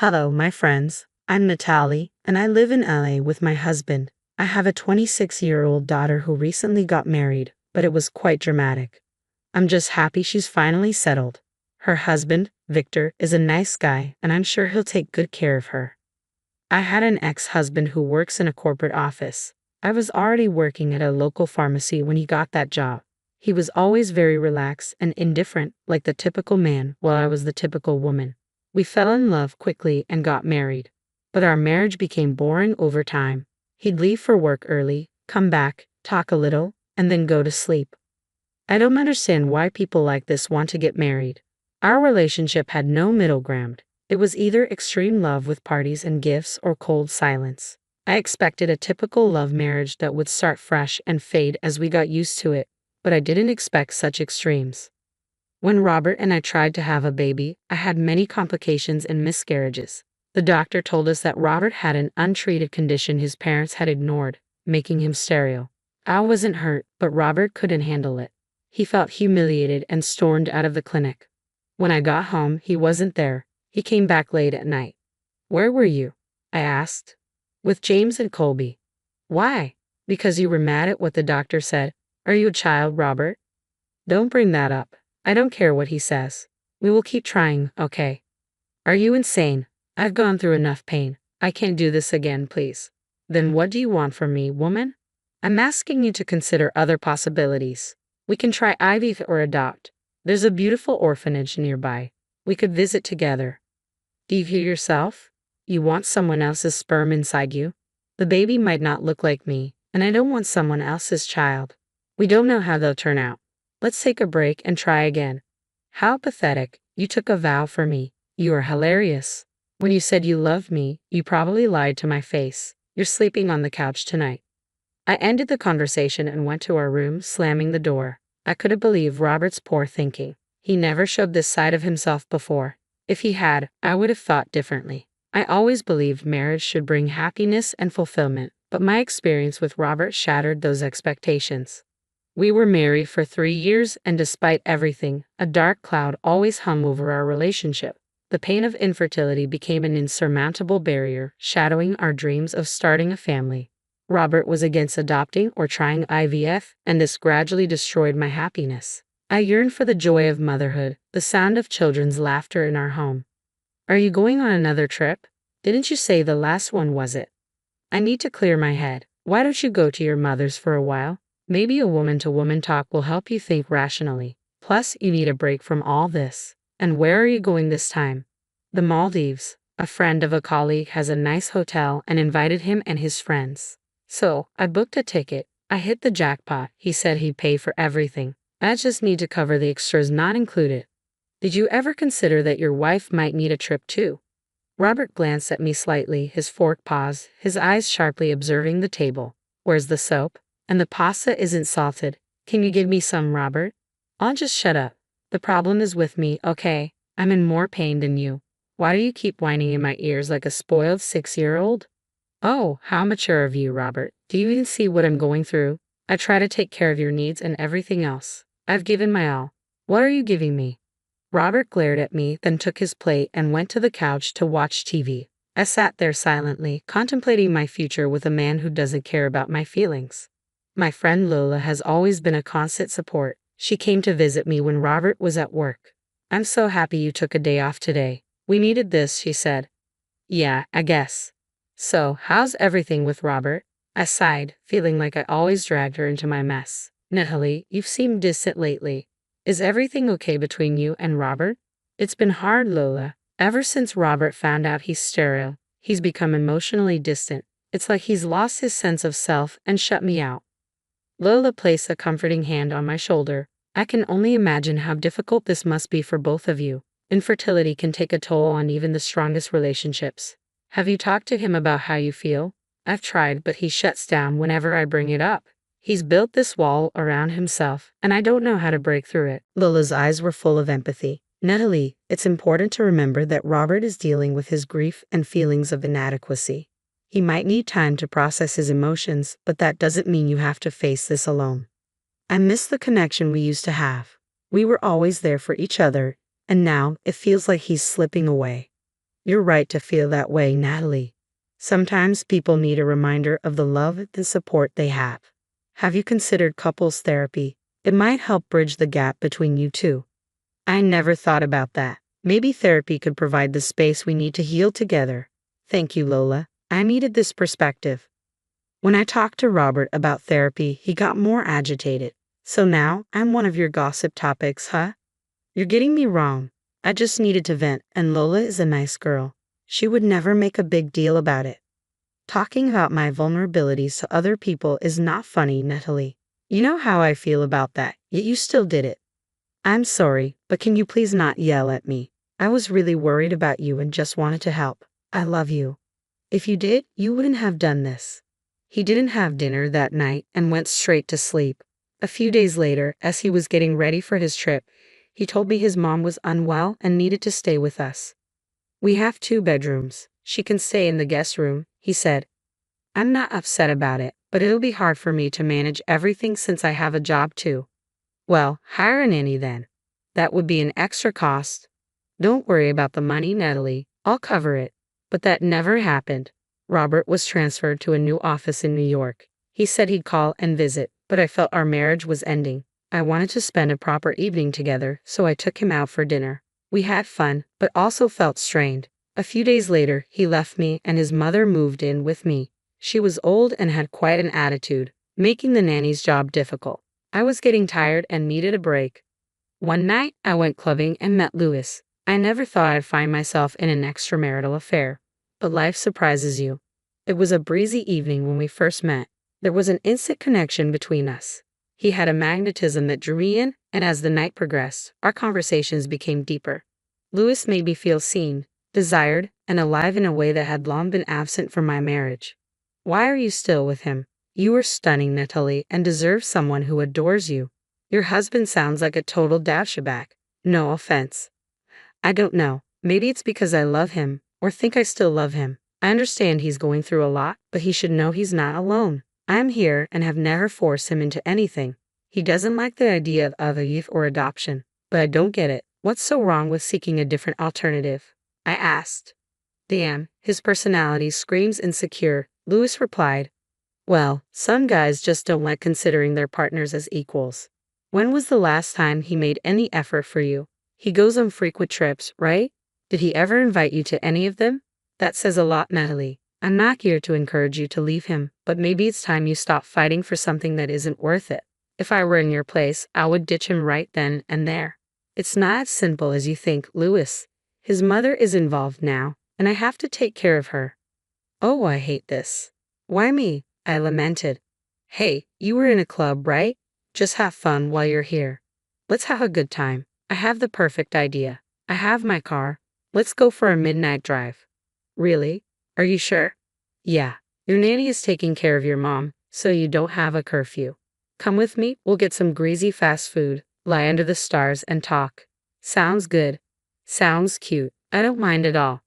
Hello, my friends. I'm Natalie, and I live in LA with my husband. I have a 26-year-old daughter who recently got married, but it was quite dramatic. I'm just happy she's finally settled. Her husband, Victor, is a nice guy, and I'm sure he'll take good care of her. I had an ex-husband who works in a corporate office. I was already working at a local pharmacy when he got that job. He was always very relaxed and indifferent, like the typical man, while I was the typical woman. We fell in love quickly and got married. But our marriage became boring over time. He'd leave for work early, come back, talk a little, and then go to sleep. I don't understand why people like this want to get married. Our relationship had no middle ground. It was either extreme love with parties and gifts or cold silence. I expected a typical love marriage that would start fresh and fade as we got used to it, but I didn't expect such extremes. When Robert and I tried to have a baby, I had many complications and miscarriages. The doctor told us that Robert had an untreated condition his parents had ignored, making him sterile. I wasn't hurt, but Robert couldn't handle it. He felt humiliated and stormed out of the clinic. When I got home, he wasn't there. He came back late at night. "Where were you?" I asked. "With James and Colby." "Why?" "Because you were mad at what the doctor said." "Are you a child, Robert?" "Don't bring that up. I don't care what he says. We will keep trying, okay?" "Are you insane? I've gone through enough pain. I can't do this again, please." "Then what do you want from me, woman?" "I'm asking you to consider other possibilities. We can try IVF or adopt. There's a beautiful orphanage nearby. We could visit together." "Do you hear yourself? You want someone else's sperm inside you? The baby might not look like me, and I don't want someone else's child. We don't know how they'll turn out. Let's take a break and try again." "How pathetic. You took a vow for me. You are hilarious. When you said you loved me, you probably lied to my face. You're sleeping on the couch tonight." I ended the conversation and went to our room, slamming the door. I couldn't believe Robert's poor thinking. He never showed this side of himself before. If he had, I would have thought differently. I always believed marriage should bring happiness and fulfillment, but my experience with Robert shattered those expectations. We were married for 3 years, and despite everything, a dark cloud always hung over our relationship. The pain of infertility became an insurmountable barrier, shadowing our dreams of starting a family. Robert was against adopting or trying IVF, and this gradually destroyed my happiness. I yearned for the joy of motherhood, the sound of children's laughter in our home. "Are you going on another trip? Didn't you say the last one was it?" "I need to clear my head. Why don't you go to your mother's for a while? Maybe a woman-to-woman talk will help you think rationally. Plus, you need a break from all this." "And where are you going this time?" "The Maldives. A friend of a colleague has a nice hotel and invited him and his friends. So, I booked a ticket. I hit the jackpot. He said he'd pay for everything. I just need to cover the extras not included." "Did you ever consider that your wife might need a trip too?" Robert glanced at me slightly, his fork paused, his eyes sharply observing the table. "Where's the soap? And the pasta isn't salted. Can you give me some, Robert?" "I'll just shut up. The problem is with me, okay? I'm in more pain than you. Why do you keep whining in my ears like a spoiled 6-year-old? Oh, how mature of you, Robert. Do you even see what I'm going through? I try to take care of your needs and everything else. I've given my all. What are you giving me?" Robert glared at me, then took his plate and went to the couch to watch TV. I sat there silently, contemplating my future with a man who doesn't care about my feelings. My friend Lola has always been a constant support. She came to visit me when Robert was at work. "I'm so happy you took a day off today. We needed this," she said. "Yeah, I guess. So, how's everything with Robert?" I sighed, feeling like I always dragged her into my mess. "Natalie, you've seemed distant lately. Is everything okay between you and Robert?" "It's been hard, Lola. Ever since Robert found out he's sterile, he's become emotionally distant. It's like he's lost his sense of self and shut me out." Lola placed a comforting hand on my shoulder. "I can only imagine how difficult this must be for both of you. Infertility can take a toll on even the strongest relationships. Have you talked to him about how you feel?" "I've tried, but he shuts down whenever I bring it up. He's built this wall around himself, and I don't know how to break through it." Lola's eyes were full of empathy. "Natalie, it's important to remember that Robert is dealing with his grief and feelings of inadequacy. He might need time to process his emotions, but that doesn't mean you have to face this alone. I miss the connection we used to have. We were always there for each other, and now it feels like he's slipping away." You're right to feel that way, Natalie. Sometimes people need a reminder of the love and support they have. Have you considered couples therapy? It might help bridge the gap between you two. I never thought about that. Maybe therapy could provide the space we need to heal together. Thank you, Lola. I needed this perspective. When I talked to Robert about therapy, he got more agitated. So now, I'm one of your gossip topics, huh? You're getting me wrong. I just needed to vent, and Lola is a nice girl. She would never make a big deal about it. Talking about my vulnerabilities to other people is not funny, Natalie. You know how I feel about that, yet you still did it. I'm sorry, but can you please not yell at me? I was really worried about you and just wanted to help. I love you. If you did, you wouldn't have done this. He didn't have dinner that night and went straight to sleep. A few days later, as he was getting ready for his trip, he told me his mom was unwell and needed to stay with us. We have 2 bedrooms. She can stay in the guest room, he said. I'm not upset about it, but it'll be hard for me to manage everything since I have a job too. Well, hire a nanny then. That would be an extra cost. Don't worry about the money, Natalie. I'll cover it. But that never happened. Robert was transferred to a new office in New York. He said he'd call and visit, but I felt our marriage was ending. I wanted to spend a proper evening together, so I took him out for dinner. We had fun, but also felt strained. A few days later, he left me and his mother moved in with me. She was old and had quite an attitude, making the nanny's job difficult. I was getting tired and needed a break. One night, I went clubbing and met Louis. I never thought I'd find myself in an extramarital affair. But life surprises you. It was a breezy evening when we first met. There was an instant connection between us. He had a magnetism that drew me in, and as the night progressed, our conversations became deeper. Louis made me feel seen, desired, and alive in a way that had long been absent from my marriage. Why are you still with him? You are stunning, Natalie, and deserve someone who adores you. Your husband sounds like a total dashaback. No offense. I don't know. Maybe it's because I love him, or think I still love him. I understand he's going through a lot, but he should know he's not alone. I am here and have never forced him into anything. He doesn't like the idea of other youth or adoption, but I don't get it. What's so wrong with seeking a different alternative? I asked. Damn, his personality screams insecure, Louis replied. Well, some guys just don't like considering their partners as equals. When was the last time he made any effort for you? He goes on frequent trips, right? Did he ever invite you to any of them? That says a lot, Natalie. I'm not here to encourage you to leave him, but maybe it's time you stop fighting for something that isn't worth it. If I were in your place, I would ditch him right then and there. It's not as simple as you think, Louis. His mother is involved now, and I have to take care of her. Oh, I hate this. Why me? I lamented. Hey, you were in a club, right? Just have fun while you're here. Let's have a good time. I have the perfect idea. I have my car. Let's go for a midnight drive. Really? Are you sure? Yeah. Your nanny is taking care of your mom, so you don't have a curfew. Come with me, we'll get some greasy fast food, lie under the stars and talk. Sounds good. Sounds cute. I don't mind at all.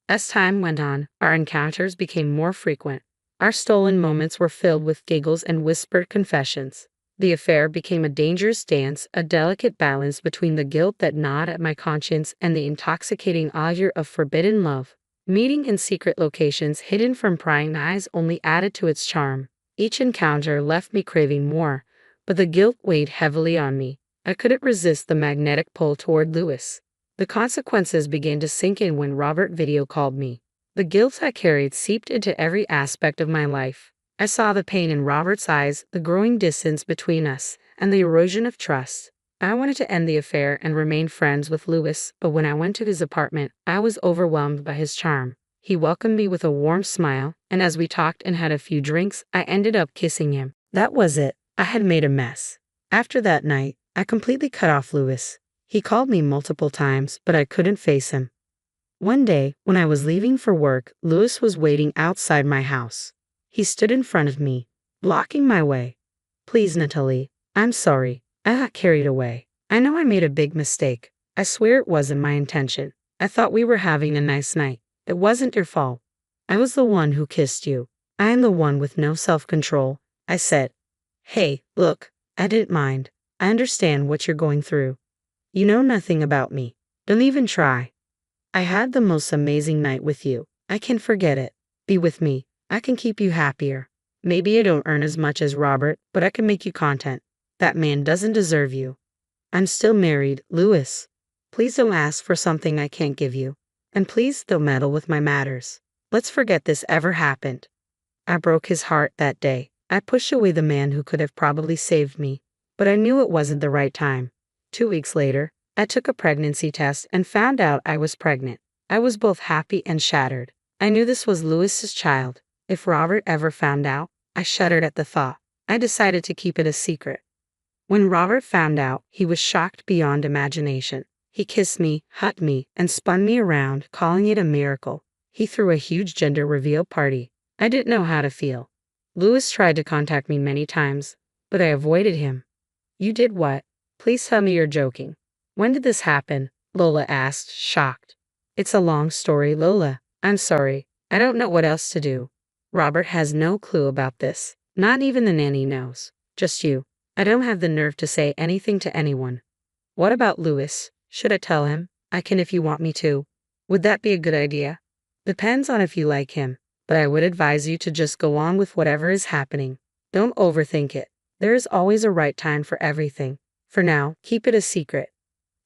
As time went on, our encounters became more frequent. Our stolen moments were filled with giggles and whispered confessions. The affair became a dangerous dance, a delicate balance between the guilt that gnawed at my conscience and the intoxicating allure of forbidden love. Meeting in secret locations hidden from prying eyes only added to its charm. Each encounter left me craving more, but the guilt weighed heavily on me. I couldn't resist the magnetic pull toward Louis. The consequences began to sink in when Robert video called me. The guilt I carried seeped into every aspect of my life. I saw the pain in Robert's eyes, the growing distance between us, and the erosion of trust. I wanted to end the affair and remain friends with Louis, but when I went to his apartment, I was overwhelmed by his charm. He welcomed me with a warm smile, and as we talked and had a few drinks, I ended up kissing him. That was it. I had made a mess. After that night, I completely cut off Louis. He called me multiple times, but I couldn't face him. One day, when I was leaving for work, Louis was waiting outside my house. He stood in front of me, blocking my way. Please, Natalie, I'm sorry. I got carried away. I know I made a big mistake. I swear it wasn't my intention. I thought we were having a nice night. It wasn't your fault. I was the one who kissed you. I am the one with no self-control, I said. Hey, look, I didn't mind. I understand what you're going through. You know nothing about me. Don't even try. I had the most amazing night with you. I can forget it. Be with me. I can keep you happier. Maybe I don't earn as much as Robert, but I can make you content. That man doesn't deserve you. I'm still married, Louis. Please don't ask for something I can't give you. And please don't meddle with my matters. Let's forget this ever happened. I broke his heart that day. I pushed away the man who could have probably saved me, but I knew it wasn't the right time. 2 weeks later, I took a pregnancy test and found out I was pregnant. I was both happy and shattered. I knew this was Louis's child. If Robert ever found out, I shuddered at the thought. I decided to keep it a secret. When Robert found out, he was shocked beyond imagination. He kissed me, hugged me, and spun me around, calling it a miracle. He threw a huge gender reveal party. I didn't know how to feel. Louis tried to contact me many times, but I avoided him. You did what? Please tell me you're joking. When did this happen? Lola asked, shocked. It's a long story, Lola. I'm sorry. I don't know what else to do. Robert has no clue about this. Not even the nanny knows. Just you. I don't have the nerve to say anything to anyone. What about Louis? Should I tell him? I can if you want me to. Would that be a good idea? Depends on if you like him, but I would advise you to just go on with whatever is happening. Don't overthink it. There is always a right time for everything. For now, keep it a secret.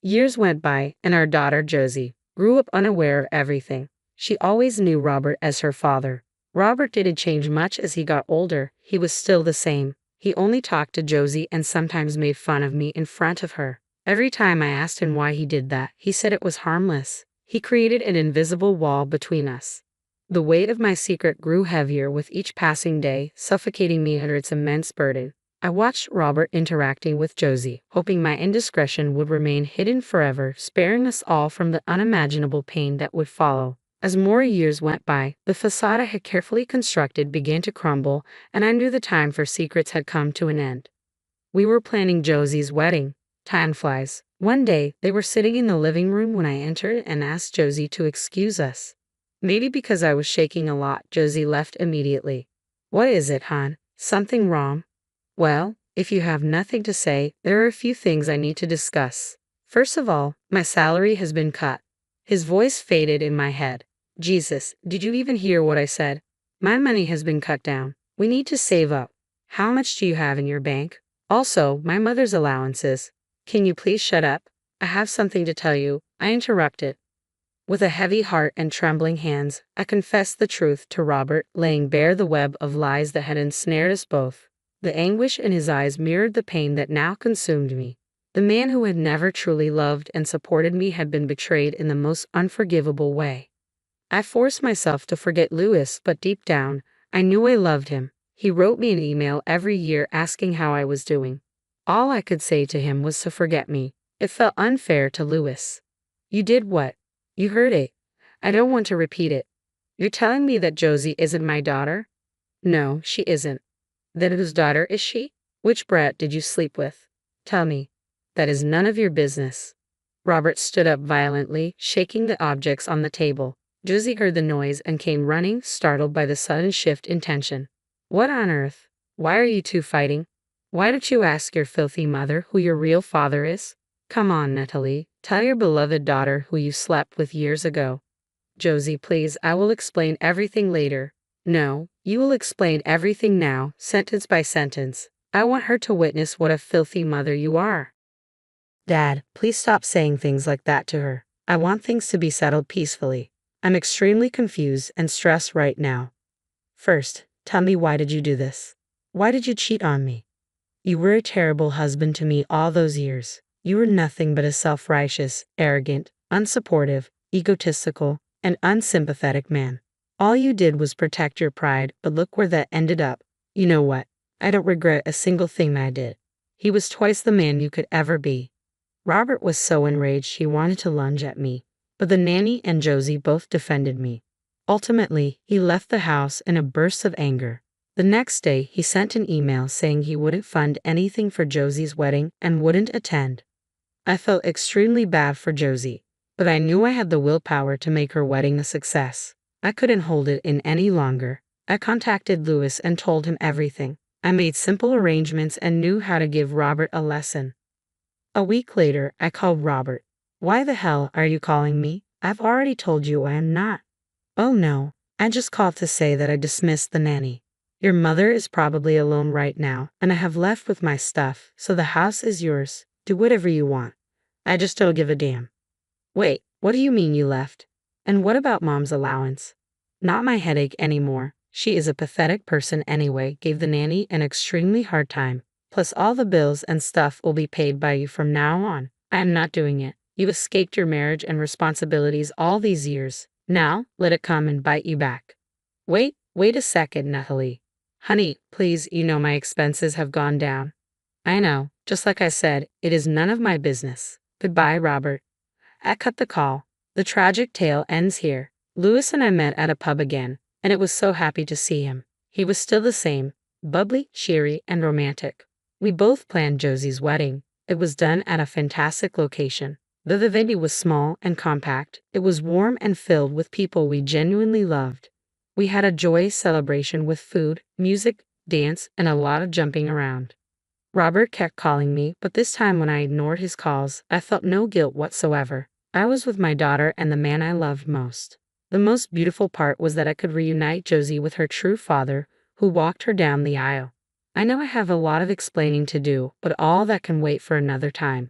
Years went by, and our daughter Josie grew up unaware of everything. She always knew Robert as her father. Robert didn't change much as he got older. He was still the same. He only talked to Josie and sometimes made fun of me in front of her. Every time I asked him why he did that, he said it was harmless. He created an invisible wall between us. The weight of my secret grew heavier with each passing day, suffocating me under its immense burden. I watched Robert interacting with Josie, hoping my indiscretion would remain hidden forever, sparing us all from the unimaginable pain that would follow. As more years went by, the facade I had carefully constructed began to crumble, and I knew the time for secrets had come to an end. We were planning Josie's wedding. Time flies. One day, they were sitting in the living room when I entered and asked Josie to excuse us. Maybe because I was shaking a lot, Josie left immediately. What is it, hon? Something wrong? Well, if you have nothing to say, there are a few things I need to discuss. First of all, my salary has been cut. His voice faded in my head. Jesus, did you even hear what I said? My money has been cut down. We need to save up. How much do you have in your bank? Also, my mother's allowances. Can you please shut up? I have something to tell you. I interrupted. With a heavy heart and trembling hands, I confessed the truth to Robert, laying bare the web of lies that had ensnared us both. The anguish in his eyes mirrored the pain that now consumed me. The man who had never truly loved and supported me had been betrayed in the most unforgivable way. I forced myself to forget Louis, but deep down, I knew I loved him. He wrote me an email every year asking how I was doing. All I could say to him was to forget me. It felt unfair to Louis. You did what? You heard it. I don't want to repeat it. You're telling me that Josie isn't my daughter? No, she isn't. Then whose daughter is she? Which brat did you sleep with? Tell me. That is none of your business. Robert stood up violently, shaking the objects on the table. Josie heard the noise and came running, startled by the sudden shift in tension. What on earth? Why are you two fighting? Why don't you ask your filthy mother who your real father is? Come on, Natalie. Tell your beloved daughter who you slept with years ago. Josie, please, I will explain everything later. No, you will explain everything now, sentence by sentence. I want her to witness what a filthy mother you are. Dad, please stop saying things like that to her. I want things to be settled peacefully. I'm extremely confused and stressed right now. First, tell me, why did you do this? Why did you cheat on me? You were a terrible husband to me all those years. You were nothing but a self-righteous, arrogant, unsupportive, egotistical, and unsympathetic man. All you did was protect your pride, but look where that ended up. You know what? I don't regret a single thing I did. He was twice the man you could ever be. Robert was so enraged he wanted to lunge at me, but the nanny and Josie both defended me. Ultimately, he left the house in a burst of anger. The next day, he sent an email saying he wouldn't fund anything for Josie's wedding and wouldn't attend. I felt extremely bad for Josie, but I knew I had the willpower to make her wedding a success. I couldn't hold it in any longer. I contacted Louis and told him everything. I made simple arrangements and knew how to give Robert a lesson. A week later, I called Robert. Why the hell are you calling me? I've already told you I am not. Oh no, I just called to say that I dismissed the nanny. Your mother is probably alone right now, and I have left with my stuff, so the house is yours. Do whatever you want. I just don't give a damn. Wait, what do you mean you left? And what about Mom's allowance? Not my headache anymore. She is a pathetic person anyway, gave the nanny an extremely hard time. Plus all the bills and stuff will be paid by you from now on. I am not doing it. You escaped your marriage and responsibilities all these years. Now, let it come and bite you back. Wait a second, Natalie. Honey, please, you know my expenses have gone down. I know, just like I said, it is none of my business. Goodbye, Robert. I cut the call. The tragic tale ends here. Louis and I met at a pub again, and it was so happy to see him. He was still the same, bubbly, cheery, and romantic. We both planned Josie's wedding. It was done at a fantastic location. Though the venue was small and compact, it was warm and filled with people we genuinely loved. We had a joyous celebration with food, music, dance, and a lot of jumping around. Robert kept calling me, but this time when I ignored his calls, I felt no guilt whatsoever. I was with my daughter and the man I loved most. The most beautiful part was that I could reunite Josie with her true father, who walked her down the aisle. I know I have a lot of explaining to do, but all that can wait for another time.